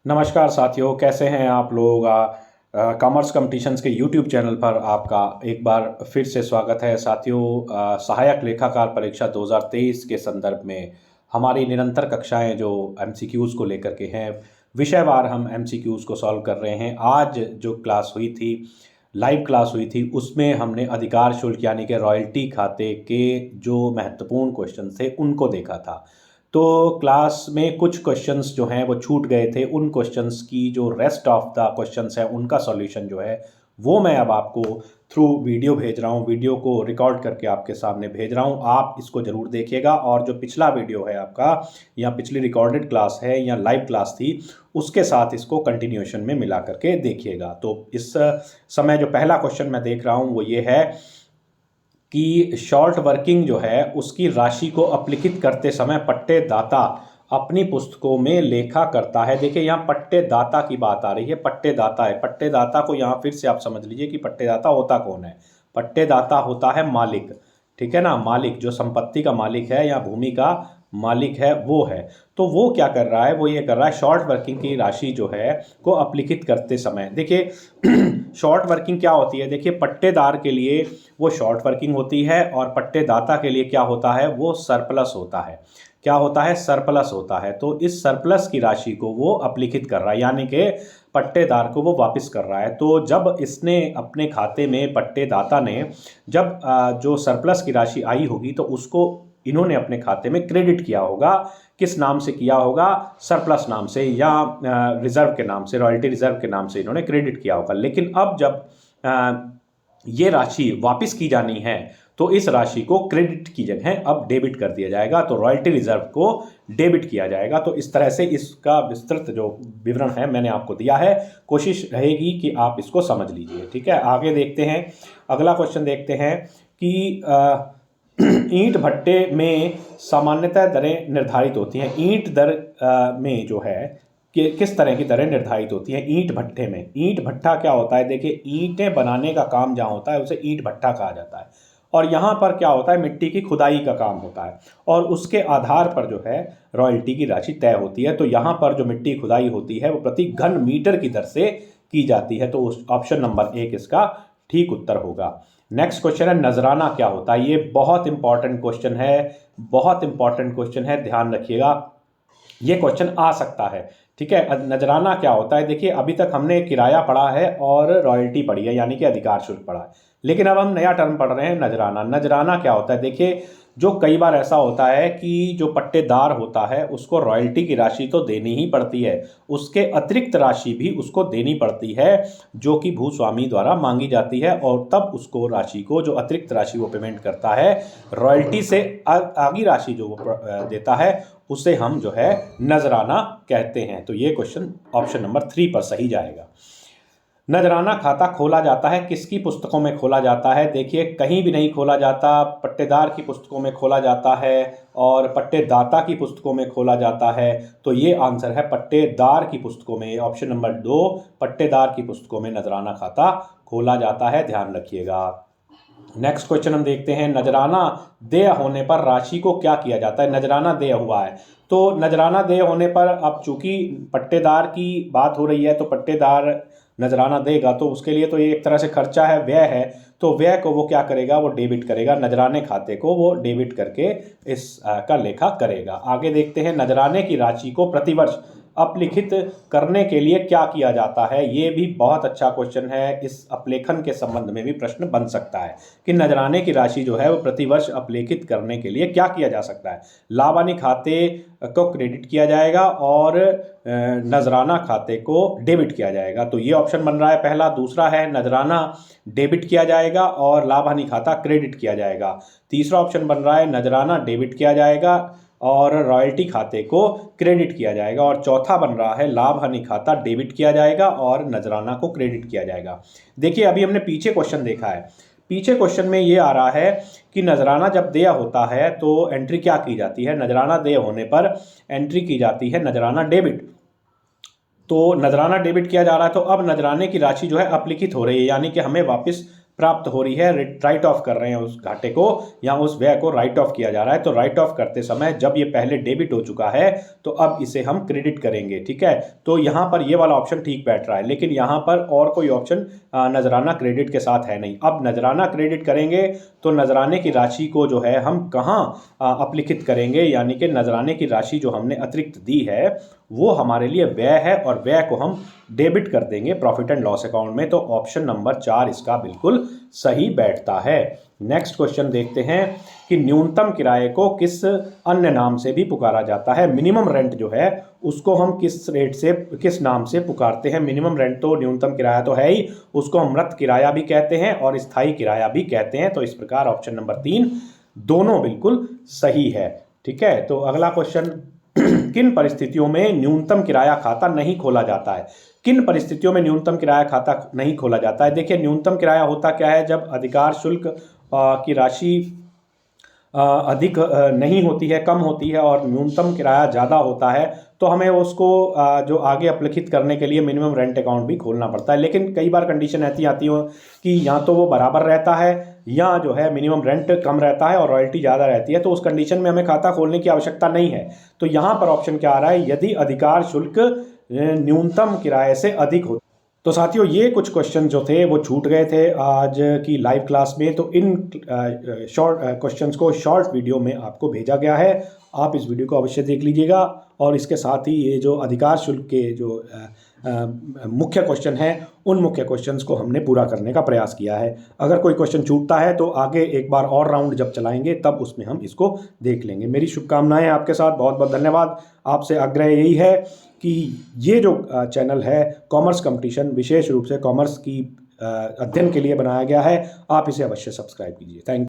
नमस्कार साथियों, कैसे हैं आप लोग। कॉमर्स कंपटीशंस के यूट्यूब चैनल पर आपका एक बार फिर से स्वागत है साथियों। सहायक लेखाकार परीक्षा 2023 के संदर्भ में हमारी निरंतर कक्षाएं जो एमसीक्यूज़ को लेकर के हैं, विषयवार हम एमसीक्यूज़ को सॉल्व कर रहे हैं। आज जो क्लास हुई थी, लाइव क्लास हुई थी, उसमें हमने अधिकार शुल्क यानी कि रॉयल्टी खाते के जो महत्वपूर्ण क्वेश्चन थे उनको देखा था। तो क्लास में कुछ क्वेश्चंस जो हैं वो छूट गए थे। उन क्वेश्चंस की जो रेस्ट ऑफ द क्वेश्चंस हैं उनका सॉल्यूशन जो है वो मैं अब आपको थ्रू वीडियो भेज रहा हूँ। वीडियो को रिकॉर्ड करके आपके सामने भेज रहा हूँ, आप इसको ज़रूर देखिएगा। और जो पिछला वीडियो है आपका या पिछली रिकॉर्डेड क्लास है या लाइव क्लास थी, उसके साथ इसको कंटिन्यूएशन में मिला करके देखिएगा। तो इस समय जो पहला क्वेश्चन मैं देख रहा हूँ वो ये है कि शॉर्ट वर्किंग जो है उसकी राशि को अपलिखित करते समय पट्टेदाता अपनी पुस्तकों में लेखा करता है। देखिए यहाँ पट्टेदाता की बात आ रही है, पट्टेदाता है। पट्टेदाता को यहाँ फिर से आप समझ लीजिए कि पट्टेदाता होता कौन है। पट्टेदाता होता है मालिक, ठीक है ना। मालिक जो संपत्ति का मालिक है या भूमि का मालिक है वो है। तो वो क्या कर रहा है, वो ये कर रहा है शॉर्ट वर्किंग की राशि जो है को अपलिखित करते समय। देखिए शॉर्ट वर्किंग क्या होती है, देखिए पट्टेदार के लिए वो शॉर्ट वर्किंग होती है और पट्टेदाता के लिए क्या होता है, वो सरप्लस होता है। क्या होता है, सरप्लस होता है। तो इस सरप्लस की राशि को वो अपलिखित कर रहा है, यानी कि पट्टेदार को वो वापस कर रहा है। तो जब इसने अपने खाते में, पट्टेदाता ने जब जो सरप्लस की राशि आई होगी तो उसको इन्होंने अपने खाते में क्रेडिट किया होगा। किस नाम से किया होगा, सरप्लस नाम से या रिजर्व के नाम से, रॉयल्टी रिजर्व के नाम से इन्होंने क्रेडिट किया होगा। लेकिन अब जब ये राशि वापस की जानी है तो इस राशि को क्रेडिट की जगह अब डेबिट कर दिया जाएगा। तो रॉयल्टी रिजर्व को डेबिट किया जाएगा। तो इस तरह से इसका विस्तृत जो विवरण है मैंने आपको दिया है। कोशिश रहेगी कि आप इसको समझ लीजिए, ठीक है। आगे देखते हैं, अगला क्वेश्चन देखते हैं कि ईंट भट्टे में सामान्यतः दरें निर्धारित होती हैं। ईंट दर में जो है कि किस तरह की दरें निर्धारित होती हैं ईंट भट्टे में। ईंट भट्टा क्या होता है, देखिए ईंटें बनाने का काम जहाँ होता है उसे ईंट भट्टा कहा जाता है। और यहाँ पर क्या होता है, मिट्टी की खुदाई का काम होता है और उसके आधार पर जो है रॉयल्टी की राशि तय होती है। तो यहाँ पर जो मिट्टी खुदाई होती है वो प्रति घन मीटर की दर से की जाती है। तो ऑप्शन नंबर 1 इसका ठीक उत्तर होगा। नेक्स्ट क्वेश्चन है नजराना क्या होता है। ये बहुत इंपॉर्टेंट क्वेश्चन है, बहुत इंपॉर्टेंट क्वेश्चन है, ध्यान रखिएगा। ये क्वेश्चन आ सकता है, ठीक है। नजराना क्या होता है, देखिए अभी तक हमने किराया पढ़ा है और रॉयल्टी पढ़ी है यानी कि अधिकार शुल्क पढ़ा है, लेकिन अब हम नया टर्म पढ़ रहे हैं नजराना। नजराना क्या होता है, देखिए जो कई बार ऐसा होता है कि जो पट्टेदार होता है उसको रॉयल्टी की राशि तो देनी ही पड़ती है, उसके अतिरिक्त राशि भी उसको देनी पड़ती है जो कि भूस्वामी द्वारा मांगी जाती है। और तब उसको राशि को, जो अतिरिक्त राशि वो पेमेंट करता है, रॉयल्टी से आगे राशि जो वो देता है उसे हम जो है नजराना कहते हैं। तो ये क्वेश्चन ऑप्शन नंबर 3 पर सही जाएगा। नजराना खाता खोला जाता है किसकी पुस्तकों में खोला जाता है, देखिए कहीं भी नहीं खोला जाता। पट्टेदार की पुस्तकों में खोला जाता है और पट्टेदाता की पुस्तकों में खोला जाता है। तो ये आंसर है पट्टेदार की पुस्तकों में। ऑप्शन नंबर 2 पट्टेदार की पुस्तकों में नजराना खाता खोला जाता है, ध्यान रखिएगा। नेक्स्ट क्वेश्चन हम देखते हैं, नजराना देय होने पर राशि को क्या किया जाता है। नजराना देय हुआ है तो नजराना देय होने पर, अब चूंकि पट्टेदार की बात हो रही है तो पट्टेदार नजराना देगा तो उसके लिए तो ये एक तरह से खर्चा है, व्यय है। तो व्यय को वो क्या करेगा, वो डेबिट करेगा, नजराने खाते को वो डेबिट करके इस का लेखा करेगा। आगे देखते हैं, नजराने की राशि को प्रतिवर्ष अपलिखित करने के लिए क्या किया जाता है। ये भी बहुत अच्छा क्वेश्चन है। इस अपलेखन के संबंध में भी प्रश्न बन सकता है कि नजराने की राशि जो है वो प्रतिवर्ष अपलेखित करने के लिए क्या किया जा सकता है। लाभानी खाते को क्रेडिट किया जाएगा और नजराना खाते को डेबिट किया जाएगा। तो ये ऑप्शन बन रहा है पहला। दूसरा है नजराना डेबिट किया जाएगा और लाभानी खाता क्रेडिट किया जाएगा। तीसरा ऑप्शन बन रहा है नजराना डेबिट किया जाएगा और रॉयल्टी खाते को क्रेडिट किया जाएगा। और चौथा बन रहा है लाभ हानि खाता डेबिट किया जाएगा और नजराना को क्रेडिट किया जाएगा। देखिए अभी हमने पीछे क्वेश्चन देखा है, पीछे क्वेश्चन में ये आ रहा है कि नजराना जब देय होता है तो एंट्री क्या की जाती है, नजराना देय होने पर एंट्री की जाती है नजराना डेबिट। तो नजराना डेबिट किया जा रहा है तो अब नजराने की राशि जो है अपलिखित हो रही है, यानी कि हमें वापस प्राप्त हो रही है, राइट ऑफ कर रहे हैं उस घाटे को या उस व्यय को राइट ऑफ किया जा रहा है। तो राइट ऑफ करते समय जब ये पहले डेबिट हो चुका है तो अब इसे हम क्रेडिट करेंगे, ठीक है। तो यहाँ पर ये वाला ऑप्शन ठीक बैठ रहा है, लेकिन यहाँ पर और कोई ऑप्शन नजराना क्रेडिट के साथ है नहीं। अब नजराना क्रेडिट करेंगे तो नजराने की राशि को जो है हम कहाँ अपलिखित करेंगे, यानी कि नजराने की राशि जो हमने अतिरिक्त दी है वो हमारे लिए व्यय है और व्यय को हम डेबिट कर देंगे प्रॉफिट एंड लॉस अकाउंट में। तो ऑप्शन नंबर 4 इसका बिल्कुल सही बैठता है। नेक्स्ट क्वेश्चन देखते हैं कि न्यूनतम किराए को किस अन्य नाम से भी पुकारा जाता है। मिनिमम रेंट जो है उसको हम किस नाम से पुकारते हैं। मिनिमम रेंट तो न्यूनतम किराया तो है ही, उसको हम मृत किराया भी कहते हैं और स्थायी किराया भी कहते हैं। तो इस प्रकार ऑप्शन नंबर 3 दोनों बिल्कुल सही है, ठीक है। तो अगला क्वेश्चन, किन परिस्थितियों में न्यूनतम किराया खाता नहीं खोला जाता है। किन परिस्थितियों में न्यूनतम किराया खाता नहीं खोला जाता है। देखिए, न्यूनतम किराया होता क्या है, जब अधिकार शुल्क की राशि अधिक नहीं होती है, कम होती है और न्यूनतम किराया ज़्यादा होता है तो हमें उसको जो आगे अपलिखित करने के लिए मिनिमम रेंट अकाउंट भी खोलना पड़ता है। लेकिन कई बार कंडीशन ऐसी आती हो कि या तो वो बराबर रहता है या जो है मिनिमम रेंट कम रहता है और रॉयल्टी ज़्यादा रहती है, तो उस कंडीशन में हमें खाता खोलने की आवश्यकता नहीं है। तो यहाँ पर ऑप्शन क्या आ रहा है, यदि अधिकार शुल्क न्यूनतम किराए से अधिक हो। तो साथियों, ये कुछ क्वेश्चन जो थे वो छूट गए थे आज की लाइव क्लास में, तो इन शॉर्ट क्वेश्चंस को शॉर्ट वीडियो में आपको भेजा गया है। आप इस वीडियो को अवश्य देख लीजिएगा और इसके साथ ही ये जो अधिकार शुल्क के जो मुख्य क्वेश्चन हैं उन मुख्य क्वेश्चंस को हमने पूरा करने का प्रयास किया है। अगर कोई क्वेश्चन छूटता है तो आगे एक बार और राउंड जब चलाएंगे तब उसमें हम इसको देख लेंगे। मेरी शुभकामनाएं आपके साथ, बहुत बहुत धन्यवाद। आपसे आग्रह यही है कि ये जो चैनल है कॉमर्स कंपटीशन, विशेष रूप से कॉमर्स की अध्ययन के लिए बनाया गया है, आप इसे अवश्य सब्सक्राइब कीजिए। Thank you.